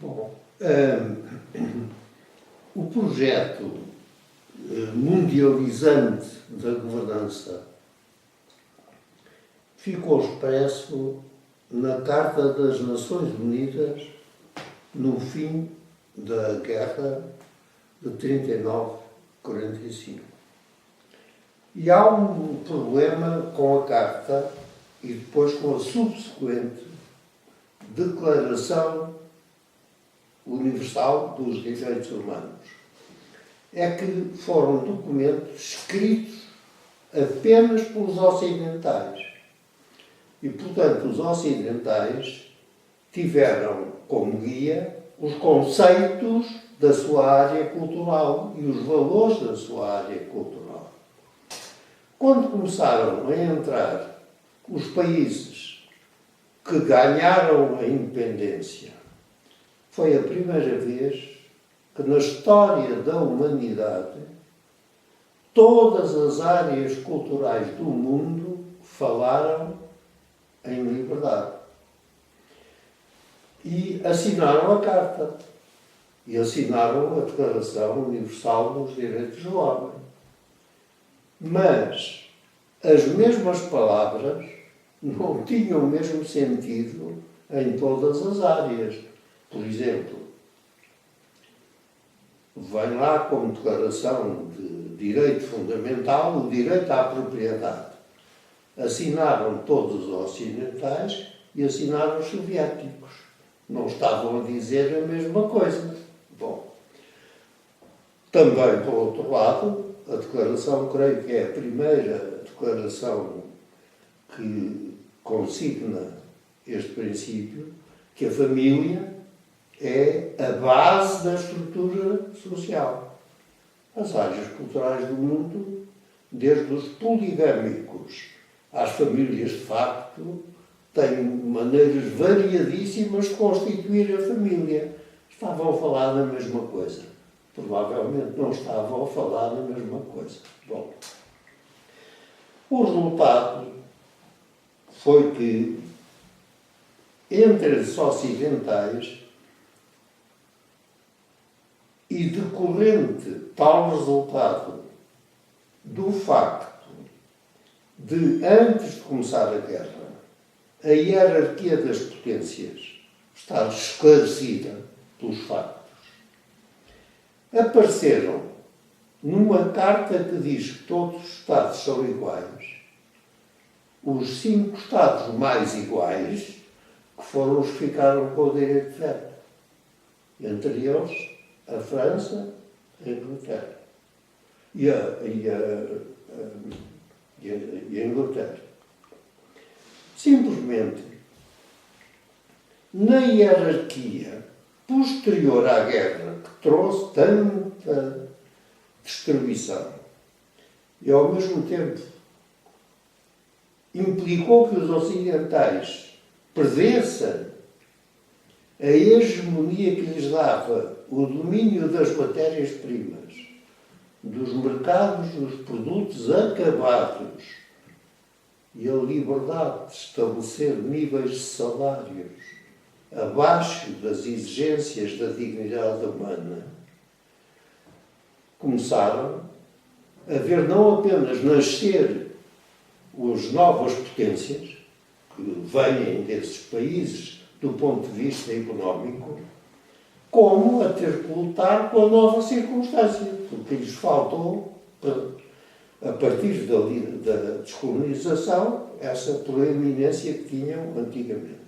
Bom, o projeto mundializante da governança ficou expresso na Carta das Nações Unidas no fim da Guerra de 39-45. E há um problema com a Carta e depois com a subsequente Declaração Universal dos Direitos Humanos. É que foram documentos escritos apenas pelos ocidentais. E, portanto, os ocidentais tiveram como guia os conceitos da sua área cultural e os valores da sua área cultural. Quando começaram a entrar os países que ganharam a independência, foi a primeira vez que na história da humanidade todas as áreas culturais do mundo falaram em liberdade. E assinaram a Carta. E assinaram a Declaração Universal dos Direitos do Homem. Mas as mesmas palavras não tinham o mesmo sentido em todas as áreas. Por exemplo, vem lá como declaração de direito fundamental o direito à propriedade. Assinaram todos os ocidentais e assinaram os soviéticos. Não estavam a dizer a mesma coisa. Bom, também, por outro lado, a declaração, creio que é a primeira declaração que consigna este princípio, que a família é a base da estrutura social. As áreas culturais do mundo, desde os poligâmicos às famílias de facto, têm maneiras variadíssimas de constituir a família. Estavam a falar da mesma coisa. Provavelmente não estavam a falar da mesma coisa. Bom, o resultado foi que, entre os ocidentais, e decorrente tal resultado do facto de, antes de começar a guerra, a hierarquia das potências estar esclarecida pelos factos, apareceram numa carta que diz que todos os Estados são iguais, os 5 Estados mais iguais, que foram os que ficaram com o direito de veto. Entre eles, a França, a Inglaterra e a Inglaterra. Simplesmente, na hierarquia posterior à guerra, que trouxe tanta destruição e, ao mesmo tempo, implicou que os ocidentais perdessem a hegemonia que lhes dava o domínio das matérias-primas, dos mercados dos produtos acabados e a liberdade de estabelecer níveis de salários abaixo das exigências da dignidade humana, começaram a ver não apenas nascer as novas potências, que vêm desses países do ponto de vista económico, como a ter que lutar com a nova circunstância, porque lhes faltou, a partir da descolonização, essa proeminência que tinham antigamente.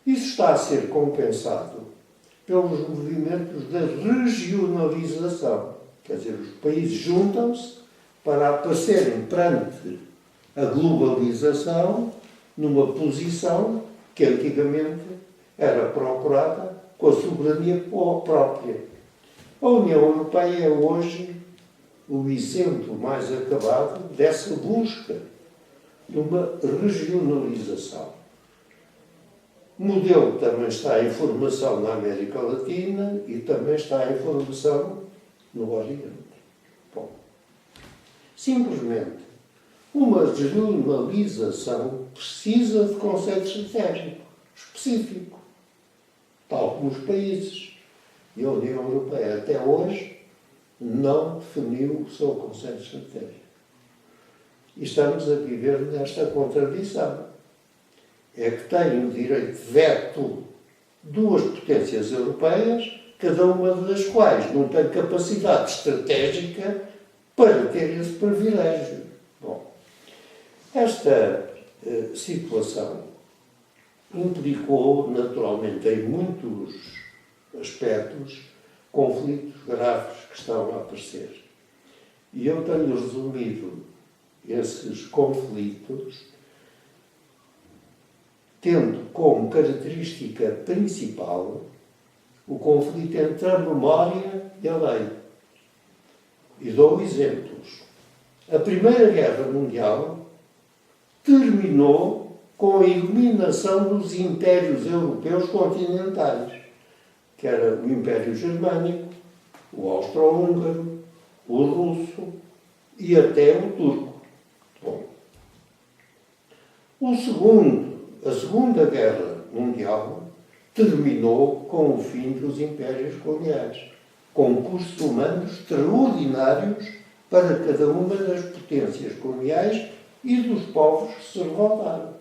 Isso está a ser compensado pelos movimentos da regionalização. Quer dizer, os países juntam-se para aparecerem perante a globalização numa posição que antigamente era procurada com a soberania própria. A União Europeia é hoje o exemplo mais acabado dessa busca de uma regionalização. O modelo também está em formação na América Latina e também está em formação no Oriente. Bom, simplesmente, uma regionalização precisa de conceito estratégico, específico, tal alguns países. E a União Europeia, até hoje, não definiu o seu conceito estratégico. E estamos a viver nesta contradição. É que têm o direito de veto duas potências europeias, cada uma das quais não tem capacidade estratégica para ter esse privilégio. Bom, esta situação implicou, naturalmente, em muitos aspectos, conflitos graves que estão a aparecer. E eu tenho resumido esses conflitos tendo como característica principal o conflito entre a memória e a lei. E dou exemplos. A Primeira Guerra Mundial terminou com a eliminação dos impérios europeus continentais, que era o Império Germânico, o Austro-Húngaro, o Russo e até o Turco. Bom, a Segunda Guerra Mundial terminou com o fim dos impérios coloniais, com custos humanos extraordinários para cada uma das potências coloniais e dos povos que se revoltaram.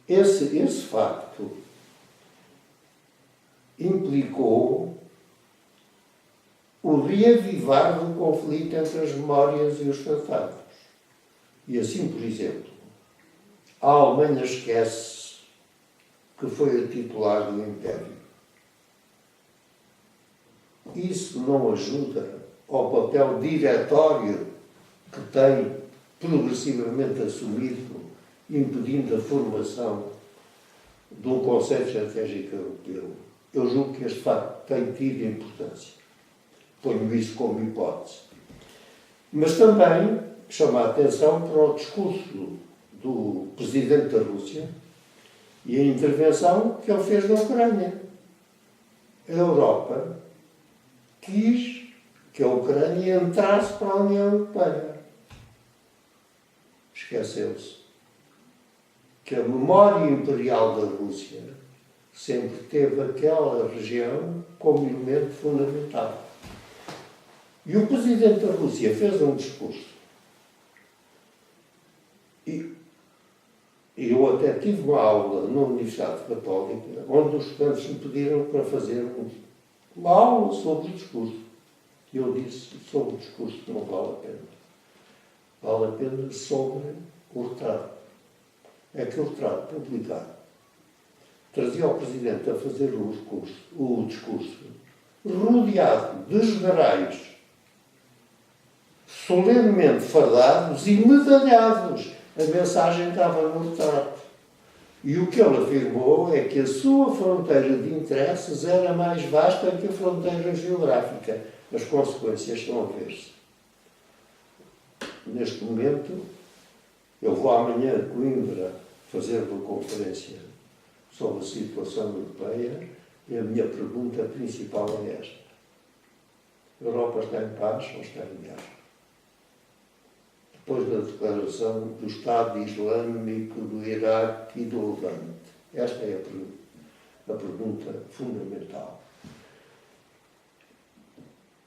Esse facto implicou o reavivar do conflito entre as memórias e os tratados. E assim, por exemplo, a Alemanha esquece que foi a titular do Império. Isso não ajuda ao papel diretório que tem progressivamente assumido, impedindo a formação de um conceito estratégico europeu. Eu julgo que este facto tem tido importância. Ponho isso como hipótese. Mas também chama a atenção para o discurso do presidente da Rússia e a intervenção que ele fez na Ucrânia. A Europa quis que a Ucrânia entrasse para a União Europeia. Esqueceu-se que a memória imperial da Rússia sempre teve aquela região como elemento fundamental. E o presidente da Rússia fez um discurso. E eu até tive uma aula na Universidade Católica, onde os estudantes me pediram para fazer uma aula sobre o discurso. E eu disse, sobre o discurso não vale a pena. Vale a pena sobre o retrato. É que o retrato publicado trazia o presidente a fazer o discurso rodeado de generais solenemente fardados e medalhados. A mensagem estava no retrato. E o que ele afirmou é que a sua fronteira de interesses era mais vasta que a fronteira geográfica. As consequências estão a ver-se. Neste momento, eu vou amanhã a Coimbra fazer uma conferência sobre a situação europeia e a minha pergunta principal é esta. A Europa está em paz ou está em guerra? Depois da declaração do Estado Islâmico, do Iraque e do Levante. Esta é a pergunta fundamental.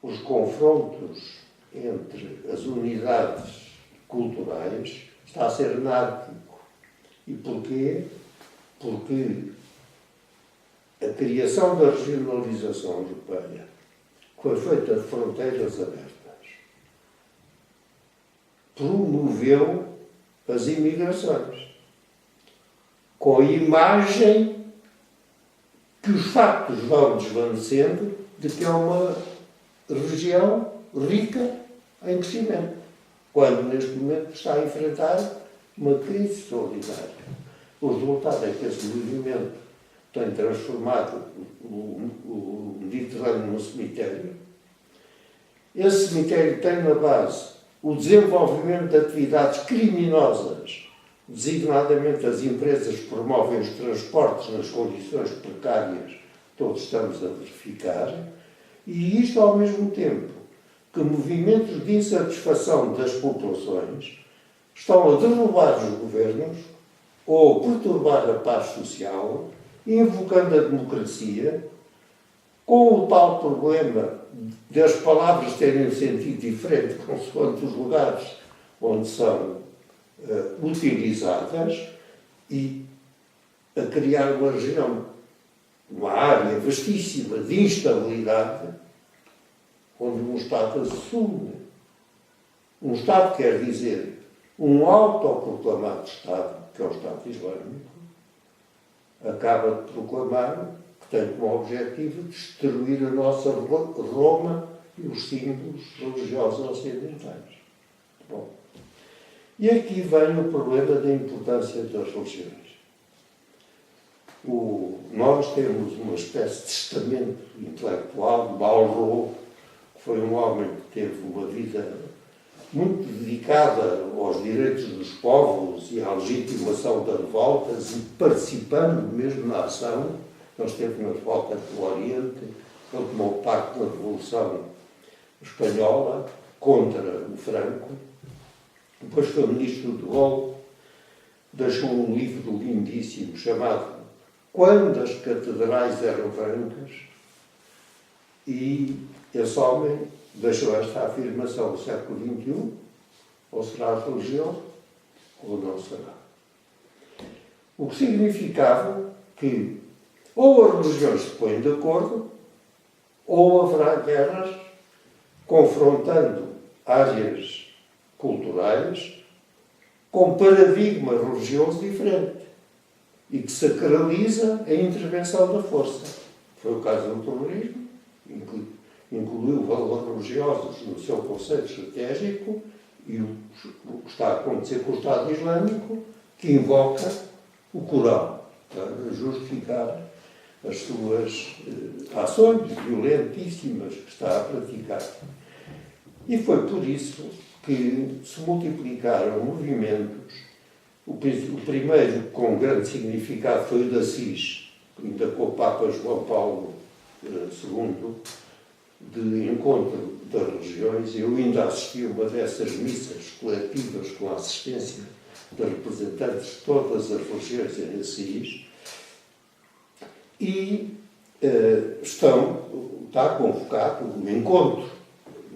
Os confrontos entre as unidades culturais está a ser anárquico. E porquê? Porque a criação da regionalização europeia foi feita de fronteiras abertas. Promoveu as imigrações, com a imagem que os factos vão desvanecendo de que é uma região rica em crescimento, quando neste momento está a enfrentar uma crise extraordinária. O resultado é que esse movimento tem transformado o Mediterrâneo num cemitério. Esse cemitério tem na base o desenvolvimento de atividades criminosas, designadamente as empresas que promovem os transportes nas condições precárias que todos estamos a verificar, e isto ao mesmo tempo que movimentos de insatisfação das populações estão a derrubar os governos ou a perturbar a paz social, invocando a democracia, com o tal problema das palavras terem um sentido diferente consoante os lugares onde são utilizadas e a criar uma região, uma área vastíssima de instabilidade, onde um Estado assume. Um Estado quer dizer um autoproclamado Estado, que é o Estado Islâmico, acaba de proclamar que tem como objetivo destruir a nossa Roma e os símbolos religiosos ocidentais. Bom, e aqui vem o problema da importância das religiões. Nós temos uma espécie de testamento intelectual de Malraux, que foi um homem que teve uma vida muito dedicada aos direitos dos povos e à legitimação das revoltas e participando mesmo na ação. Ele esteve na revolta do Oriente, ele tomou parte na Revolução Espanhola contra o Franco, depois foi ministro de Gaulle, deixou um livro lindíssimo chamado Quando as Catedrais Eram Brancas, e esse homem deixou esta afirmação do século XXI: ou será religioso ou não será. O que significava que ou as religiões se põem de acordo, ou haverá guerras confrontando áreas culturais com paradigma religioso diferente e que sacraliza a intervenção da força. Foi o caso do terrorismo, incluiu valores religiosos no seu conceito estratégico, e o que está a acontecer com o Estado Islâmico, que invoca o Corão para justificar as suas ações violentíssimas que está a praticar. E foi por isso que se multiplicaram movimentos. O primeiro com grande significado foi o de Assis, ainda com o Papa João Paulo II, de encontro das religiões. Eu ainda assisti a uma dessas missas coletivas com a assistência de representantes de todas as religiões em Assis, e está convocado um encontro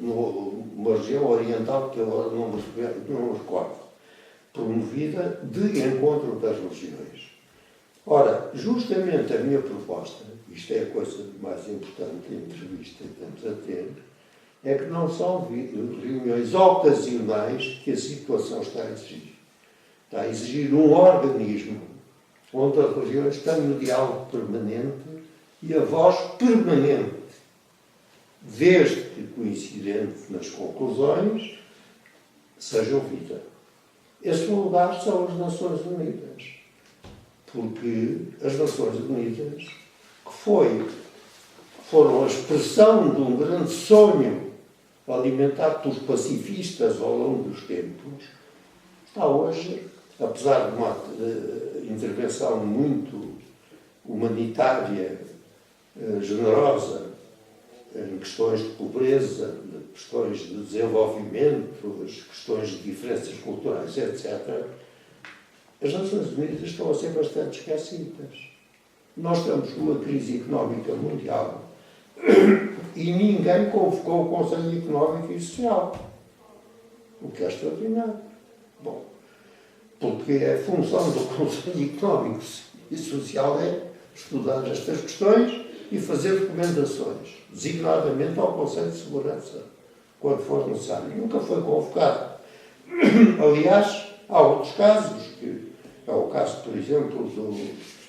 numa região oriental que agora não me recordo, promovida de encontro das religiões. Ora, justamente a minha proposta, isto é a coisa mais importante da entrevista que estamos a ter, é que não são reuniões ocasionais que a situação está a exigir. Está a exigir um organismo onde as religiões têm um diálogo permanente e a voz permanente, desde que coincidente nas conclusões, seja ouvida. Esse lugar são as Nações Unidas, porque as Nações Unidas, que foram a expressão de um grande sonho alimentado pelos pacifistas ao longo dos tempos, está hoje, apesar de uma intervenção muito humanitária, generosa, em questões de pobreza, questões de desenvolvimento, as questões de diferenças culturais, etc., as Nações Unidas estão a ser bastante esquecidas. Nós estamos numa crise económica mundial e ninguém convocou o Conselho Económico e Social, o que é extraordinário. Bom, porque a função do Conselho Económico e Social é estudar estas questões e fazer recomendações, designadamente ao Conselho de Segurança, quando for necessário. Nunca foi convocado. Aliás, há outros casos, que é o caso, por exemplo,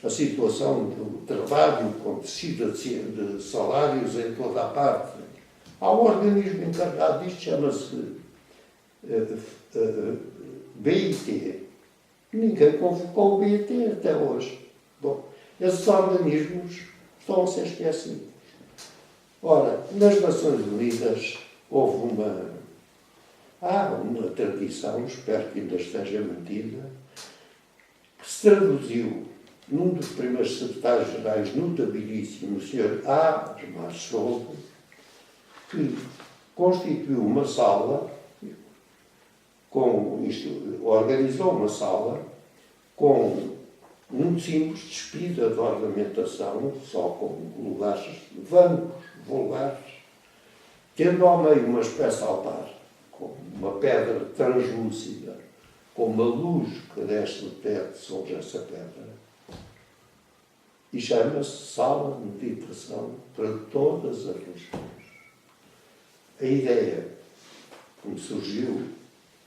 da situação do trabalho com descida de salários em toda a parte. Há um organismo encarregado disto, chama-se BIT. Ninguém convocou o BIT até hoje. Bom, esses organismos estão a ser esquecidos. Ora, nas Nações Unidas houve uma tradição, espero que ainda esteja mantida, que se traduziu num dos primeiros secretários-gerais notabilíssimo, o Sr. A. Marchold, que constituiu uma sala organizou uma sala com um simples despida de ornamentação, só com lugares, bancos vulgares, tendo ao meio uma espécie de altar, com uma pedra translúcida, com uma luz que desce do teto sobre essa pedra, e chama-se Sala de Meditação para todas as religiões. A ideia que me surgiu,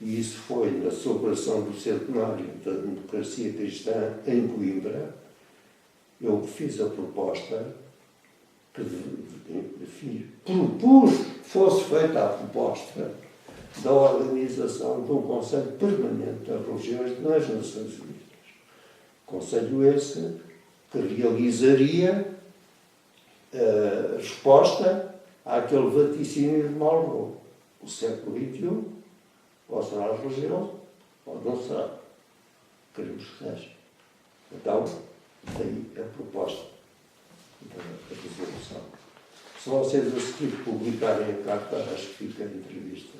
e isso foi na celebração do centenário da democracia cristã em Coimbra, eu fiz a proposta que, enfim, propus que fosse feita a proposta da organização de um Conselho Permanente das Religiões nas Nações Unidas. Conselho esse que realizaria a resposta àquele vaticínio de Marlborough. O século XXI, ou será religioso, ou não será. Queremos que seja. Então, daí a proposta da resolução. Se vocês a seguir publicarem a carta, acho que fica a entrevista